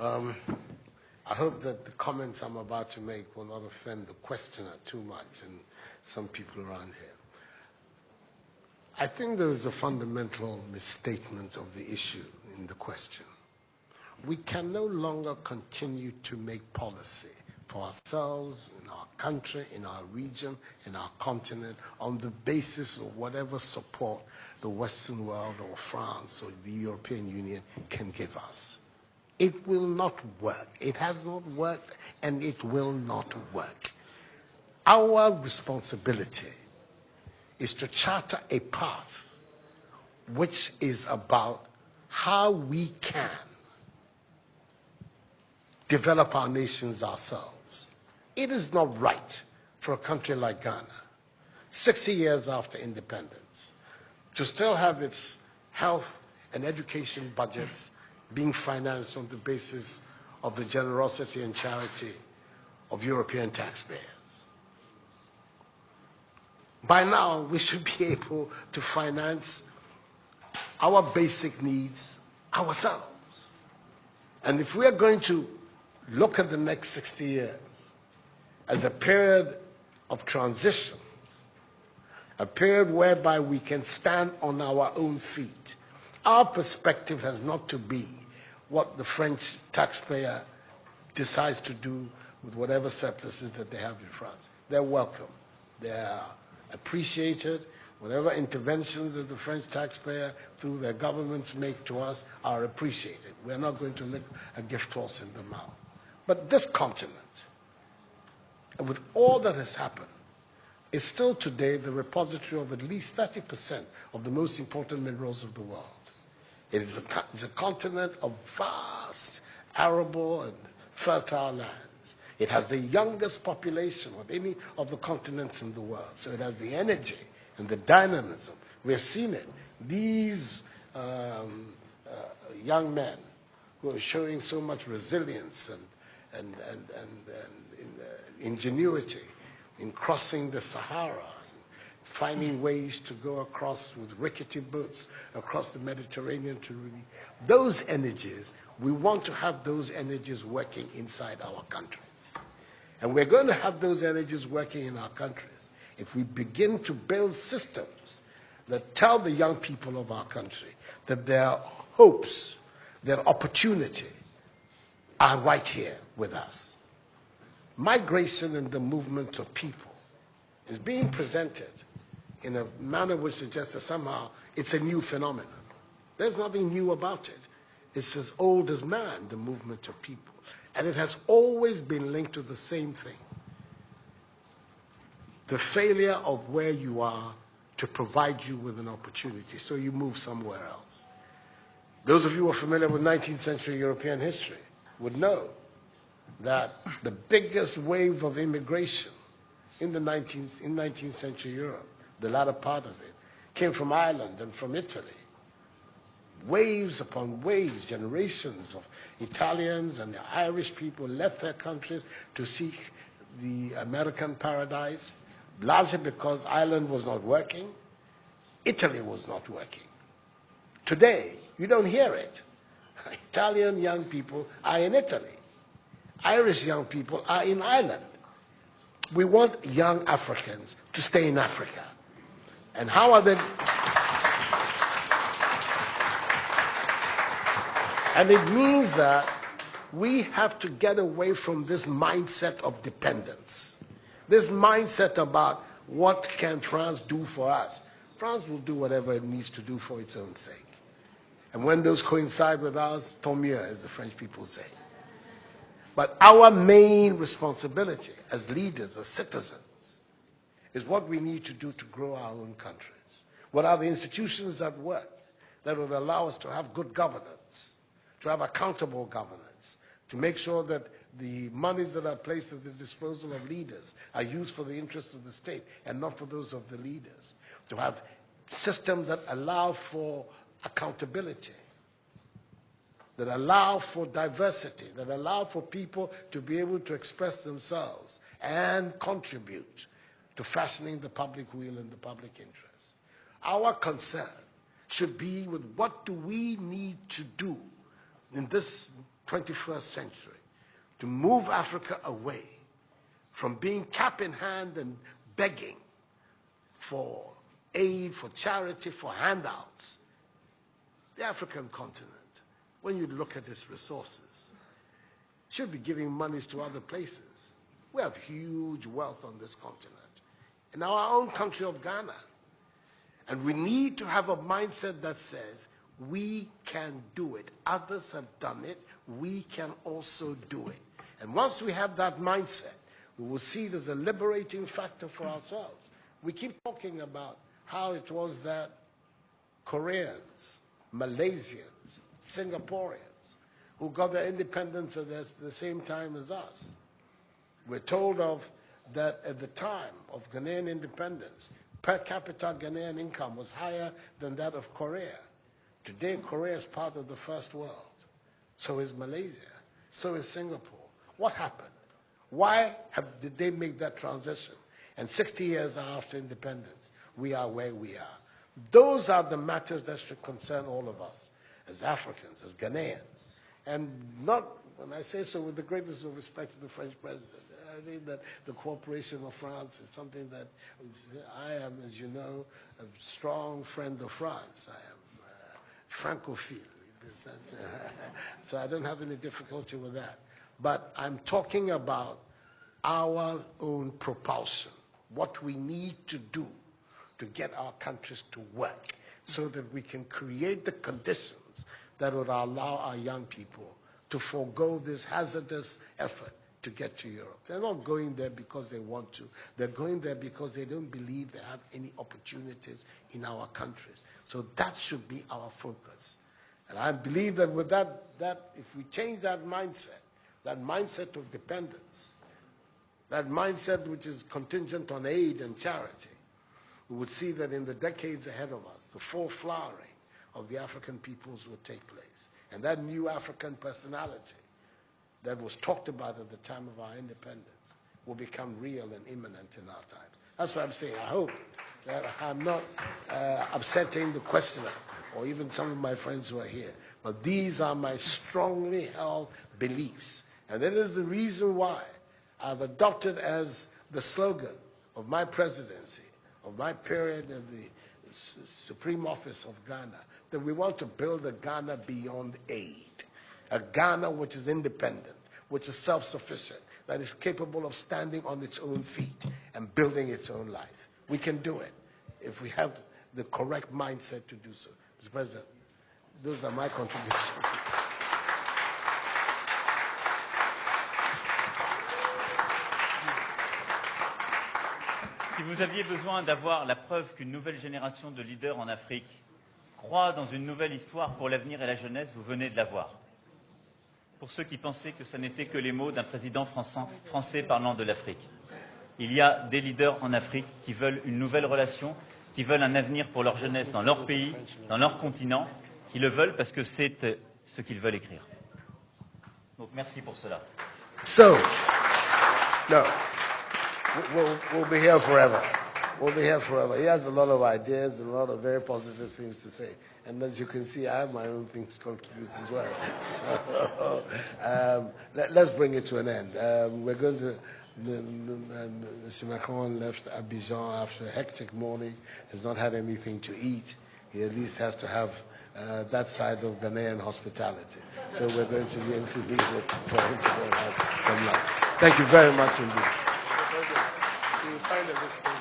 I hope that the comments I'm about to make will not offend the questioner too much and some people around here. I think there is a fundamental misstatement of the issue in the question. We can no longer continue to make policy for ourselves, in our country, in our region, in our continent, on the basis of whatever support the Western world or France or the European Union can give us. It will not work. It has not worked, and it will not work. Our responsibility is to charter a path which is about how we can develop our nations ourselves. It is not right for a country like Ghana, 60 years after independence, to still have its health and education budgets being financed on the basis of the generosity and charity of European taxpayers. By now, we should be able to finance our basic needs ourselves. And if we are going to look at the next 60 years as a period of transition, a period whereby we can stand on our own feet, our perspective has not to be what the French taxpayer decides to do with whatever surpluses that they have in France. They're welcome. They're appreciated. Whatever interventions that the French taxpayer through their governments make to us are appreciated. We're not going to lick a gift horse in the mouth. But this continent, with all that has happened, is still today the repository of at least 30% of the most important minerals of the world. It is a continent of vast, arable and fertile lands. It has the youngest population of any of the continents in the world. So it has the energy and the dynamism. We have seen it. These young men who are showing so much resilience and ingenuity in crossing the Sahara, finding ways to go across with rickety boats across the Mediterranean to really, those energies, we want to have those energies working inside our countries. And we're going to have those energies working in our countries if we begin to build systems that tell the young people of our country that their hopes, their opportunity are right here with us. Migration and the movement of people is being presented in a manner which suggests that somehow it's a new phenomenon. There's nothing new about it. It's as old as man, the movement of people. And it has always been linked to the same thing. The failure of where you are to provide you with an opportunity, so you move somewhere else. Those of you who are familiar with 19th century European history would know that the biggest wave of immigration in 19th century Europe, the latter part of it, came from Ireland and from Italy. Waves upon waves, generations of Italians and the Irish people left their countries to seek the American paradise, largely because Ireland was not working, Italy was not working. Today, you don't hear it. Italian young people are in Italy. Irish young people are in Ireland. We want young Africans to stay in Africa. And how are they? And it means that we have to get away from this mindset of dependence. This mindset about what can France do for us. France will do whatever it needs to do for its own sake. And when those coincide with ours, tant mieux, as the French people say. But our main responsibility as leaders, as citizens, is what we need to do to grow our own countries. What are the institutions that work, that would allow us to have good governance, to have accountable governance, to make sure that the monies that are placed at the disposal of leaders are used for the interests of the state and not for those of the leaders, to have systems that allow for accountability, that allow for diversity, that allow for people to be able to express themselves and contribute to fashioning the public will and the public interest. Our concern should be with what do we need to do in this 21st century, to move Africa away from being cap in hand and begging for aid, for charity, for handouts. The African continent, when you look at its resources, should be giving monies to other places. We have huge wealth on this continent, in our own country of Ghana. And we need to have a mindset that says, we can do it. Others have done it. We can also do it. And once we have that mindset, we will see there's a liberating factor for ourselves. We keep talking about how it was that Koreans, Malaysians, Singaporeans, who got their independence at the same time as us. We're told of that at the time of Ghanaian independence, per capita Ghanaian income was higher than that of Korea. Today, Korea is part of the first world. So is Malaysia. So is Singapore. What happened? Why did they make that transition? And 60 years after independence, we are where we are. Those are the matters that should concern all of us as Africans, as Ghanaians. And not, when I say so with the greatest of respect to the French president, I think that the cooperation of France is something that I am, as you know, a strong friend of France. I am Francophile. So I don't have any difficulty with that. But I'm talking about our own propulsion, what we need to do to get our countries to work so that we can create the conditions that would allow our young people to forego this hazardous effort to get to Europe. They're not going there because they want to. They're going there because they don't believe they have any opportunities in our countries. So that should be our focus. And I believe that with that if we change that mindset of dependence, that mindset which is contingent on aid and charity, we would see that in the decades ahead of us, the full flowering of the African peoples would take place. And that new African personality that was talked about at the time of our independence will become real and imminent in our times. That's what I'm saying. I hope that I'm not upsetting the questioner or even some of my friends who are here. But these are my strongly held beliefs. And that is the reason why I've adopted as the slogan of my presidency, of my period in the Supreme Office of Ghana, that we want to build a Ghana beyond aid, a Ghana which is independent, which is self-sufficient, that is capable of standing on its own feet and building its own life. We can do it if we have the correct mindset to do so. Mr. President, those are my contributions. Si vous aviez besoin d'avoir la preuve qu'une nouvelle génération de leaders en Afrique croit dans une nouvelle histoire pour l'avenir et la jeunesse, vous venez de la voir. Pour ceux qui pensaient que ce n'était que les mots d'un président français parlant de l'Afrique. Il y a des leaders en Afrique qui veulent une nouvelle relation, qui veulent un avenir pour leur jeunesse dans leur pays, dans leur continent, qui le veulent parce que c'est ce qu'ils veulent écrire. Donc merci pour cela. So, no. We'll be here forever. We'll be here forever. He has a lot of ideas, a lot of very positive things to say. And as you can see, I have my own things to contribute as well. So, let's bring it to an end. We're going to... Mr. Macron left Abidjan after a hectic morning, has not had anything to eat. He at least has to have that side of Ghanaian hospitality. So we're going to be able to leave it for him to go and have some lunch. Thank you very much indeed. You signed this thing.